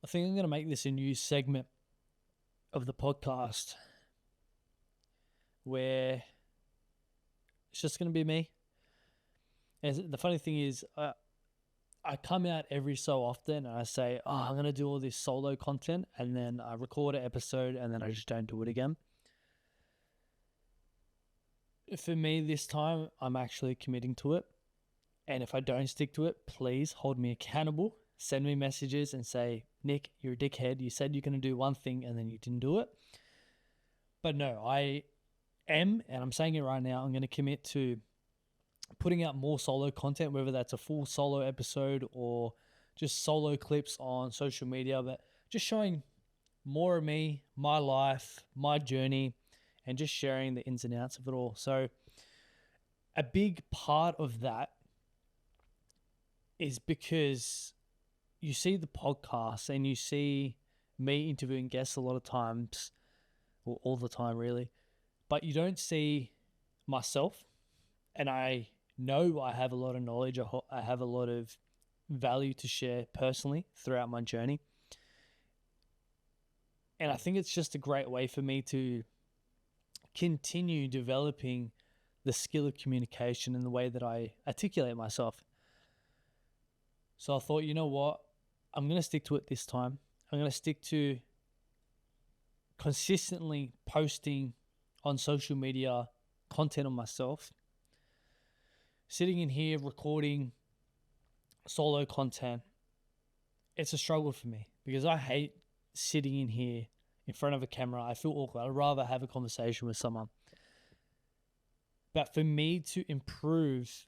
I think I'm going to make this a new segment of the podcast where it's just going to be me. And the funny thing is, I come out every so often and I say, I'm going to do all this solo content, and then I record an episode and then I just don't do it again. For me this time, I'm actually committing to it. And if I don't stick to it, please hold me accountable. Send me messages and say, Nick, you're a dickhead. You said you're going to do one thing and then you didn't do it. But no, I am, and I'm saying it right now, I'm going to commit to putting out more solo content, whether that's a full solo episode or just solo clips on social media, but just showing more of me, my life, my journey, and just sharing the ins and outs of it all. So a big part of that is because you see the podcast and you see me interviewing guests a lot of times, or all the time really, but you don't see myself. And I know I have a lot of knowledge. I have a lot of value to share personally throughout my journey. And I think it's just a great way for me to continue developing the skill of communication and the way that I articulate myself. So I thought, you know what? I'm going to stick to it this time. I'm going to stick to consistently posting on social media content on myself. Sitting in here recording solo content, it's a struggle for me because I hate sitting in here in front of a camera. I feel awkward. I'd rather have a conversation with someone. But for me to improve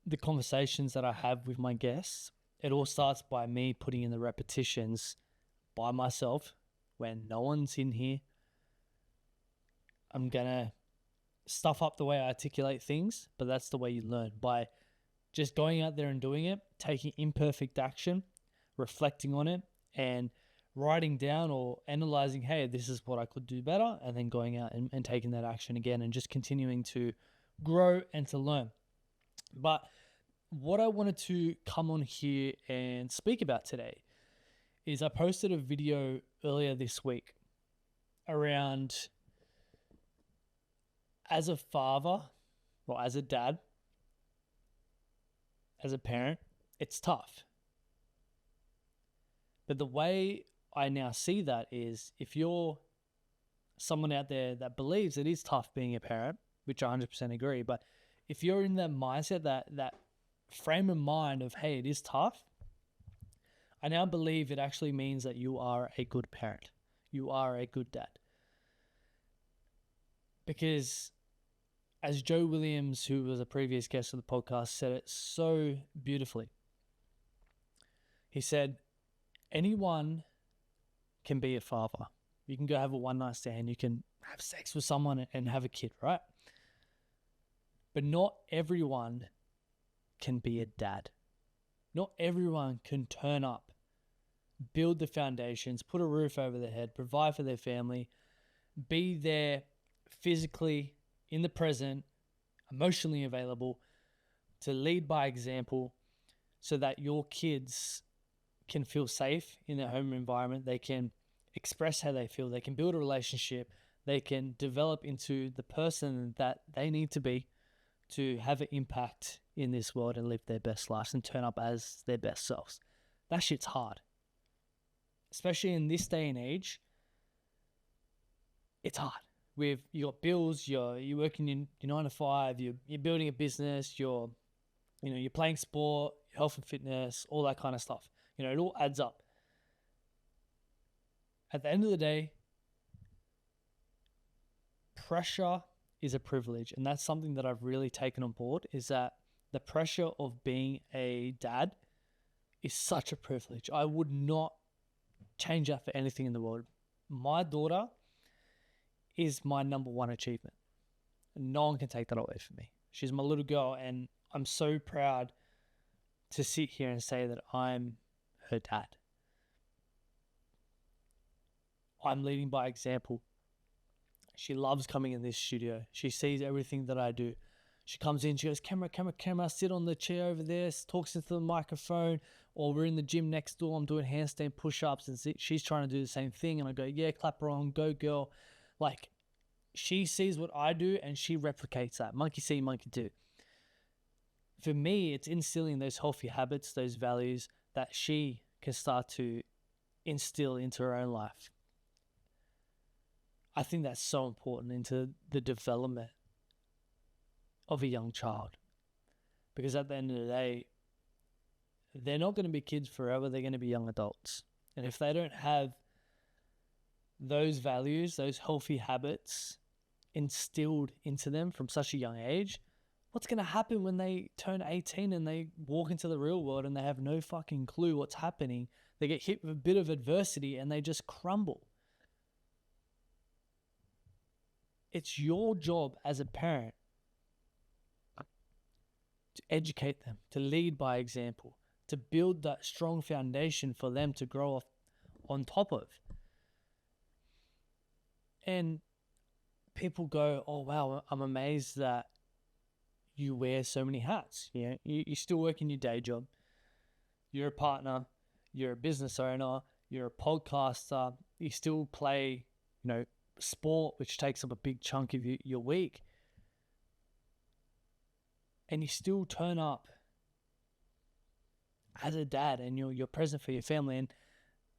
the conversations that I have with my guests, it all starts by me putting in the repetitions by myself when no one's in here. I'm going to stuff up the way I articulate things, but that's the way you learn, by just going out there and doing it, taking imperfect action, reflecting on it, and writing down or analyzing, hey, this is what I could do better, and then going out and taking that action again and just continuing to grow and to learn. But what I wanted to come on here and speak about today is I posted a video earlier this week around, as a father, or as a dad, as a parent, it's tough. But the way I now see that is, if you're someone out there that believes it is tough being a parent, which I 100% agree, but if you're in that mindset, that frame of mind of, hey, it is tough, I now believe it actually means that you are a good parent. You are a good dad. Because as Joe Williams, who was a previous guest of the podcast, said it so beautifully. He said, anyone can be a father. You can go have a one-night stand. You can have sex with someone and have a kid, right? But not everyone can be a dad. Not everyone can turn up, build the foundations, put a roof over their head, provide for their family, be there physically, in the present, emotionally available, to lead by example so that your kids can feel safe in their home environment. They can express how they feel. They can build a relationship. They can develop into the person that they need to be to have an impact in this world and live their best lives and turn up as their best selves. That shit's hard. Especially in this day and age, it's hard. You got bills, you're working in your 9 to 5, you're building a business, you're playing sport, health and fitness, all that kind of stuff. It all adds up. At the end of the day, pressure is a privilege, and that's something that I've really taken on board, is that the pressure of being a dad is such a privilege. I would not change that for anything in the world. My daughter is my number one achievement. No one can take that away from me. She's my little girl, and I'm so proud to sit here and say that I'm her dad. I'm leading by example. She loves coming in this studio. She sees everything that I do. She comes in, she goes, camera, sit on the chair over there, talks into the microphone. Or we're in the gym next door, I'm doing handstand push-ups and she's trying to do the same thing. And I go, yeah, clap her on, go girl. Like, she sees what I do and she replicates that. Monkey see, monkey do. For me, it's instilling those healthy habits, those values that she can start to instill into her own life. I think that's so important into the development of a young child. Because at the end of the day, they're not going to be kids forever. They're going to be young adults. And if they don't have those values, those healthy habits instilled into them from such a young age, what's going to happen when they turn 18 and they walk into the real world and they have no fucking clue what's happening? They get hit with a bit of adversity and they just crumble. It's your job as a parent to educate them, to lead by example, to build that strong foundation for them to grow off on top of. And people go, oh wow, I'm amazed that you wear so many hats. You still work in your day job. You're a partner, you're a business owner, you're a podcaster, you still play, sport, which takes up a big chunk of your week. And you still turn up as a dad and you're present for your family. And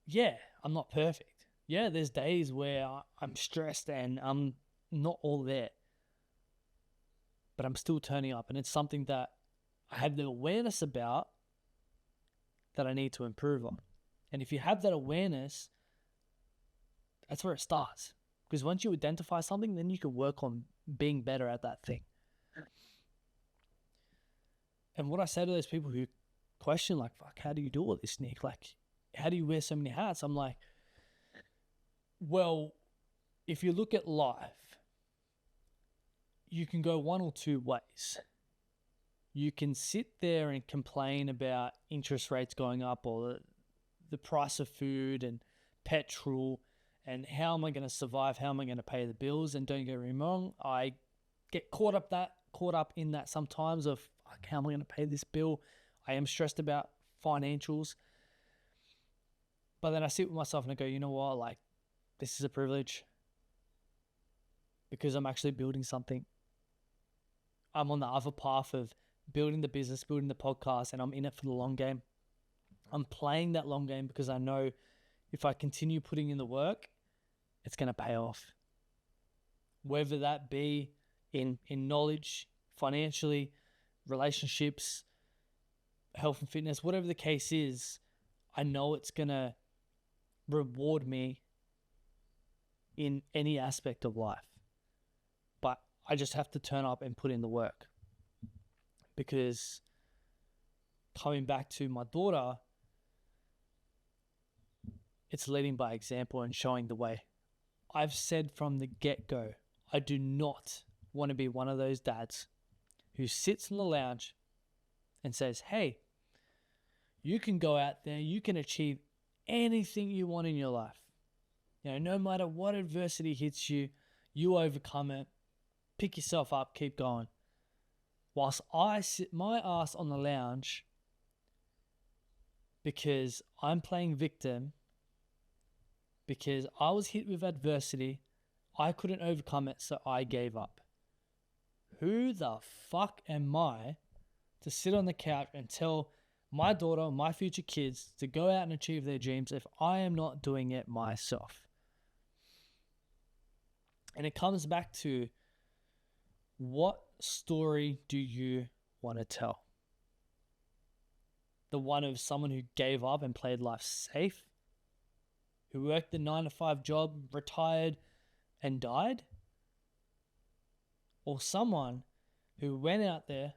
yeah, I'm not perfect. Yeah, there's days where I'm stressed and I'm not all there. But I'm still turning up. And it's something that I have the awareness about that I need to improve on. And if you have that awareness, that's where it starts. Because once you identify something, then you can work on being better at that thing. And what I say to those people who question, like, fuck, how do you do all this, Nick? Like, how do you wear so many hats? I'm like, well, if you look at life, you can go one or two ways. You can sit there and complain about interest rates going up or the price of food and petrol and how am I going to survive? How am I going to pay the bills? And don't get me wrong, I get caught up in that sometimes of, fuck, how am I going to pay this bill? I am stressed about financials. But then I sit with myself and I go, you know what? Like, this is a privilege because I'm actually building something. I'm on the other path of building the business, building the podcast, and I'm in it for the long game. I'm playing that long game because I know if I continue putting in the work, it's going to pay off. Whether that be in knowledge, financially, relationships, health and fitness, whatever the case is, I know it's going to reward me in any aspect of life. But I just have to turn up and put in the work. Because coming back to my daughter, it's leading by example and showing the way. I've said from the get-go, I do not want to be one of those dads who sits in the lounge and says, hey, you can go out there, you can achieve anything you want in your life. No matter what adversity hits you, you overcome it, pick yourself up, keep going. Whilst I sit my ass on the lounge because I'm playing victim, because I was hit with adversity, I couldn't overcome it, so I gave up. Who the fuck am I to sit on the couch and tell my daughter, my future kids to go out and achieve their dreams if I am not doing it myself? And it comes back to, what story do you want to tell? The one of someone who gave up and played life safe? Who worked the 9-to-5 job, retired and died? Or someone who went out there,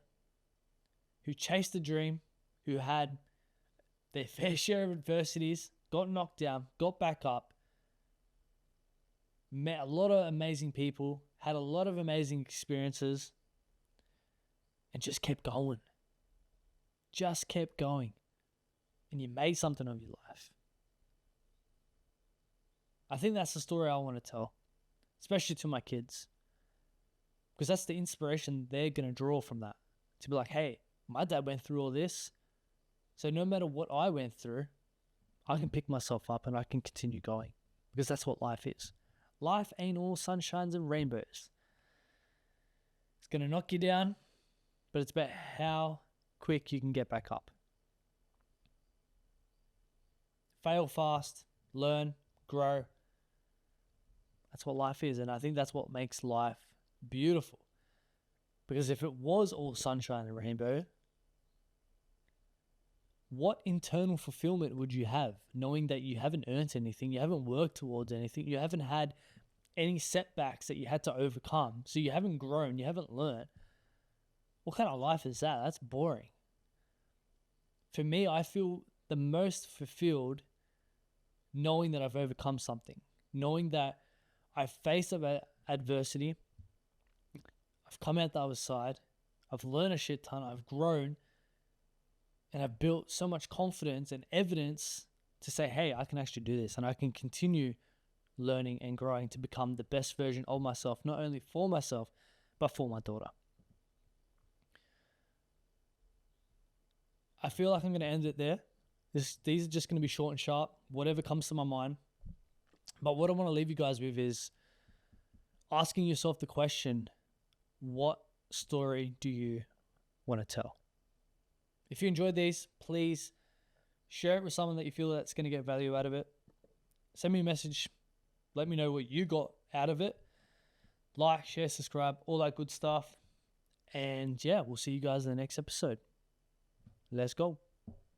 who chased a dream, who had their fair share of adversities, got knocked down, got back up, met a lot of amazing people, had a lot of amazing experiences, and just kept going. Just kept going. And you made something of your life. I think that's the story I want to tell, especially to my kids. Because that's the inspiration they're going to draw from that. To be like, hey, my dad went through all this. So no matter what I went through, I can pick myself up and I can continue going, because that's what life is. Life ain't all sunshines and rainbows. It's going to knock you down, but it's about how quick you can get back up. Fail fast, learn, grow. That's what life is, and I think that's what makes life beautiful. Because if it was all sunshine and rainbow, what internal fulfillment would you have knowing that you haven't earned anything, you haven't worked towards anything, you haven't had any setbacks that you had to overcome, so you haven't grown, you haven't learned? What kind of life is that? That's boring. For me, I feel the most fulfilled knowing that I've overcome something, knowing that I've faced adversity, I've come out the other side, I've learned a shit ton, I've grown, and I've built so much confidence and evidence to say, hey, I can actually do this, and I can continue learning and growing to become the best version of myself, not only for myself, but for my daughter. I feel like I'm going to end it there. These are just going to be short and sharp, whatever comes to my mind. But what I want to leave you guys with is asking yourself the question, what story do you want to tell? If you enjoyed these, please share it with someone that you feel that's going to get value out of it. Send me a message. Let me know what you got out of it. Like, share, subscribe, all that good stuff. And yeah, we'll see you guys in the next episode. Let's go.